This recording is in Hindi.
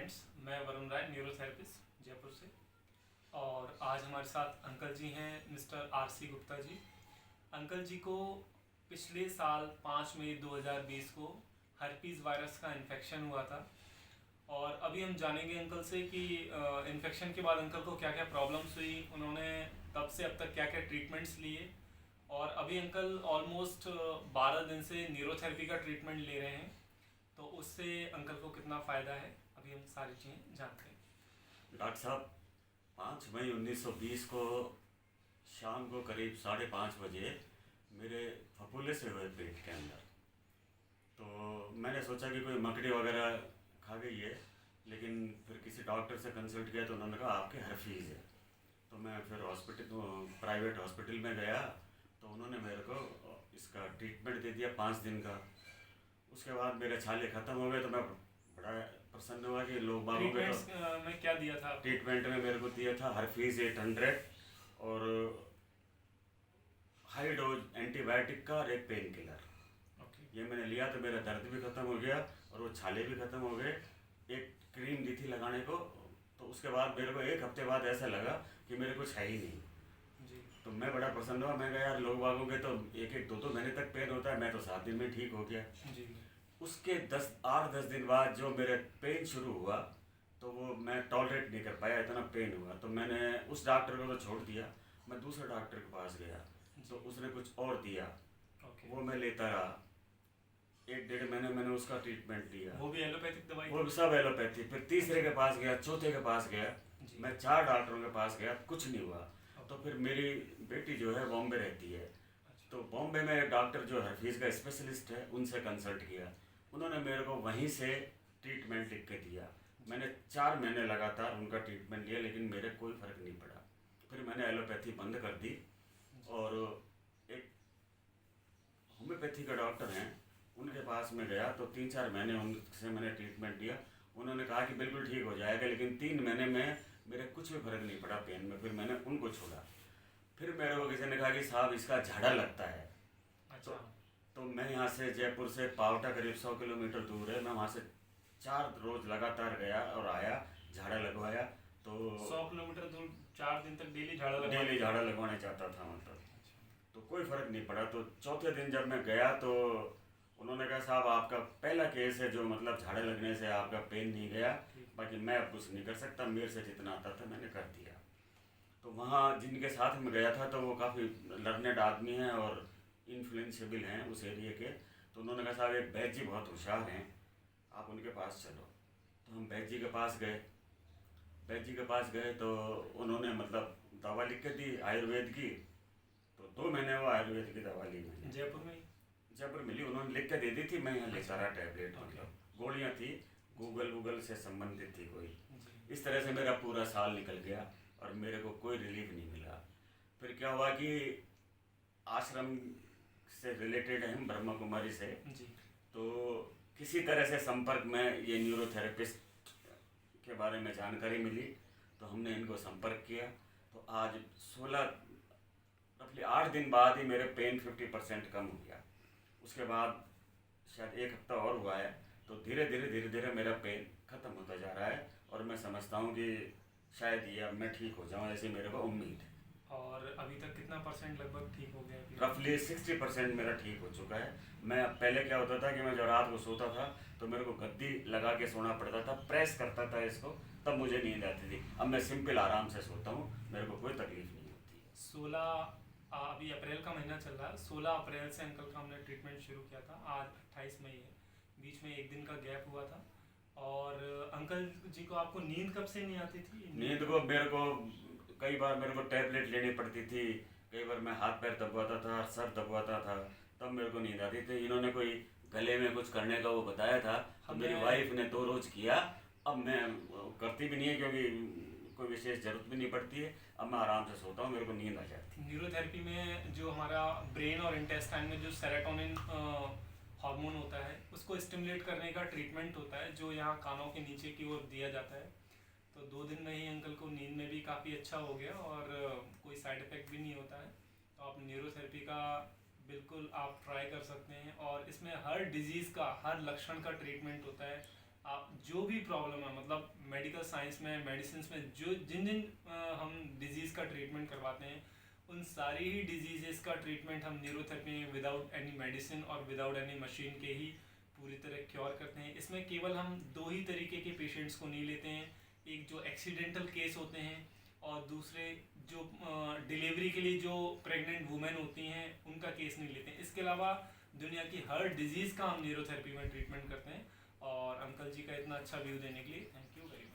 फ्रेंड्स, मैं वरुण राय, न्यूरोथेरेपिस्ट जयपुर से। और आज हमारे साथ अंकल जी हैं, mister RC Gupta ji. Uncle जी को पिछले साल 5 मई 2020 को हर्पीज़ वायरस का इन्फेक्शन हुआ था। और अभी हम जानेंगे अंकल से कि इन्फेक्शन के बाद अंकल को क्या क्या प्रॉब्लम्स हुई, उन्होंने तब से अब तक क्या क्या ट्रीटमेंट्स लिए। और अभी अंकल ऑलमोस्ट 12 दिन से न्यूरोथेरेपी का ट्रीटमेंट ले रहे हैं, तो उससे अंकल को कितना फ़ायदा है अभी हम सारी चीज़ें जानते हैं। डॉक्टर साहब, 5 मई 1920 को शाम को करीब 5:30 बजे मेरे फफूंद से हुए पेट के अंदर। तो मैंने सोचा कि कोई मकड़ी वगैरह खा गई है, लेकिन फिर किसी डॉक्टर से कंसल्ट किया तो उन्होंने कहा आपके हर्पीज़ है। तो मैं फिर प्राइवेट हॉस्पिटल में गया, तो उन्होंने मेरे को इसका ट्रीटमेंट दे दिया 5 दिन का। उसके बाद मेरे छाले ख़त्म हो गए, तो मैं बड़ा प्रसन्न हुआ कि लोग बागों के तो ट्रीटमेंट्स में क्या दिया था आपको? ट्रीटमेंट में मेरे को दिया था हर्पीज़ 800 और हाई डोज एंटीबायोटिक का और एक पेन किलर। ओके। ये मैंने लिया तो मेरा दर्द भी ख़त्म हो गया और वो छाले भी ख़त्म हो गए। एक क्रीम दी थी लगाने को, तो उसके बाद मेरे को 1 हफ्ते बाद ऐसा लगा कि मेरे कुछ है ही नहीं। जी तो मैं बड़ा प्रसन्न हुआ। मैं कहा यार, लोग बागों के तो 1-1 2-2 महीने तक पेन होता है, मैं तो 7 दिन में ठीक हो गया। जी। उसके 8-10 दिन बाद जो मेरे पेन शुरू हुआ, तो वो मैं टॉलरेट नहीं कर पाया, इतना पेन हुआ। तो मैंने उस डॉक्टर को तो छोड़ दिया, मैं दूसरे डॉक्टर के पास गया, तो उसने कुछ और दिया, ओके। वो मैं लेता रहा। 1-1.5 महीने मैंने उसका ट्रीटमेंट लिया, वो भी एलोपैथिक दवाई वो थी? सब एलोपैथी। फिर तीसरे के पास गया, चौथे के पास गया, जी। मैं 4 डॉक्टरों के पास गया, कुछ नहीं हुआ। ओके। तो फिर मेरी बेटी जो है बॉम्बे रहती है, अच्छा। तो बॉम्बे में डॉक्टर जो हर्पीज़ का स्पेशलिस्ट है उनसे कंसल्ट किया। उन्होंने मेरे को वहीं से ट्रीटमेंट लिख के दिया। मैंने 4 महीने लगातार उनका ट्रीटमेंट लिया, लेकिन मेरे कोई फ़र्क नहीं पड़ा। फिर मैंने एलोपैथी बंद कर दी और एक होम्योपैथी का डॉक्टर हैं, उनके पास में गया, तो 3-4 महीने उनसे मैंने ट्रीटमेंट लिया। उन्होंने कहा कि बिल्कुल ठीक हो जाएगा, लेकिन 3 महीने में मेरे कुछ भी फ़र्क नहीं पड़ा पेन में। फिर मैंने उनको छोड़ा। फिर मेरे को किसी ने कहा कि साहब इसका झाड़ा लगता है। तो अच्छा। तो मैं यहाँ से जयपुर से पावटा करीब 100 किलोमीटर दूर है, मैं वहाँ से 4 रोज़ लगातार गया और आया, झाड़ा लगवाया। तो 100 किलोमीटर दूर 4 दिन तक डेली झाड़ा लगवा? डेली झाड़ा लगवाने चाहता था मतलब, अच्छा। तो कोई फ़र्क नहीं पड़ा। तो चौथे दिन जब मैं गया, तो उन्होंने कहा साहब आपका पहला केस है जो मतलब झाड़ा लगने से आपका पेन नहीं गया, ठीक। बाकी मैं अब कुछ नहीं कर सकता, मेरे से जितना आता था मैंने कर दिया। तो वहाँ जिनके साथ में गया था, तो वो काफ़ी लर्नेड आदमी हैं और इन्फ्लुएंसेबल हैं उस एरिया के। तो उन्होंने कहा साहब एक बैद जी बहुत होशियार हैं, आप उनके पास चलो। तो हम बैद जी के पास गए। बैद जी के पास गए तो उन्होंने मतलब दवा लिख के दी आयुर्वेद की। तो 2 महीने वो आयुर्वेद की दवा ली मैंने। जयपुर में ही? जयपुर मिली, उन्होंने लिख के दे दी थी, मैं यहाँ लेता रहा टैबलेट, ओके। मतलब गोलियाँ थी, गूगल से संबंधित थी कोई। जी। इस तरह से मेरा पूरा साल निकल गया और मेरे को कोई रिलीफ नहीं मिला। फिर क्या हुआ कि आश्रम से रिलेटेड है हम, ब्रह्मा कुमारी से, जी। तो किसी तरह से संपर्क में ये न्यूरोथेरेपिस्ट के बारे में जानकारी मिली, तो हमने इनको संपर्क किया। तो आज 8 दिन बाद ही मेरे पेन 50% कम हो गया। उसके बाद शायद 1 हफ्ता और हुआ है, तो धीरे धीरे मेरा पेन ख़त्म होता जा रहा है और मैं समझता हूँ कि शायद ये अब मैं ठीक हो जाऊँ, ऐसी मेरे को उम्मीद है। और अभी तक कितना परसेंट लगभग ठीक हो गया अभी? रफली 60% मेरा ठीक हो चुका है। मैं पहले क्या होता था कि मैं जब रात को सोता था तो मेरे को गद्दी लगा के सोना पड़ता था, प्रेस करता था इसको, तब मुझे नींद आती थी। अब मैं सिंपल आराम से सोता हूँ, मेरे को कोई तकलीफ नहीं होती है। 16 अभी अप्रैल का महीना चल रहा है, 16 अप्रैल से अंकल का हमने ट्रीटमेंट शुरू किया था। आज 28 मई है, बीच में 1 दिन का गैप हुआ था। और अंकल जी को आपको नींद कब से नहीं आती थी? नींद को मेरे को कई बार मेरे को टैबलेट लेनी पड़ती थी, कई बार मैं हाथ पैर दबवाता था, सर दबवाता था, तब मेरे को नींद आती थी। इन्होंने कोई गले में कुछ करने का वो बताया था, तो मेरी वाइफ ने 2 रोज़ किया। अब मैं करती भी नहीं है क्योंकि कोई विशेष ज़रूरत भी नहीं पड़ती है। अब मैं आराम से सोता हूँ, मेरे को नींद आ जाती है। न्यूरोथेरेपी में जो हमारा ब्रेन और इंटेस्टाइन में जो सेरोटोनिन हार्मोन होता है, उसको स्टिमुलेट करने का ट्रीटमेंट होता है, जो यहाँ कानों के नीचे की ओर दिया जाता है। तो 2 दिन में ही अंकल को नींद में भी काफ़ी अच्छा हो गया और कोई साइड इफ़ेक्ट भी नहीं होता है। तो आप न्यूरोथेरेपी का बिल्कुल आप ट्राई कर सकते हैं। और इसमें हर डिजीज़ का, हर लक्षण का ट्रीटमेंट होता है। आप जो भी प्रॉब्लम है, मतलब मेडिकल साइंस में, मेडिसिन में जो जिन जिन हम डिजीज़ का ट्रीटमेंट करवाते हैं, उन सारी ही डिजीज़ का ट्रीटमेंट हम न्यूरोथेरेपी में विदाउट एनी मेडिसिन और विदाउट एनी मशीन के ही पूरी तरह क्योर करते हैं। इसमें केवल हम दो ही तरीके के पेशेंट्स को नहीं लेते हैं, एक जो एक्सीडेंटल केस होते हैं और दूसरे जो डिलीवरी के लिए जो प्रेग्नेंट वुमेन होती हैं उनका केस नहीं लेते हैं। इसके अलावा दुनिया की हर डिजीज़ का हम न्यूरोथेरेपी में ट्रीटमेंट करते हैं। और अंकल जी का इतना अच्छा व्यू देने के लिए थैंक यू वेरी मच।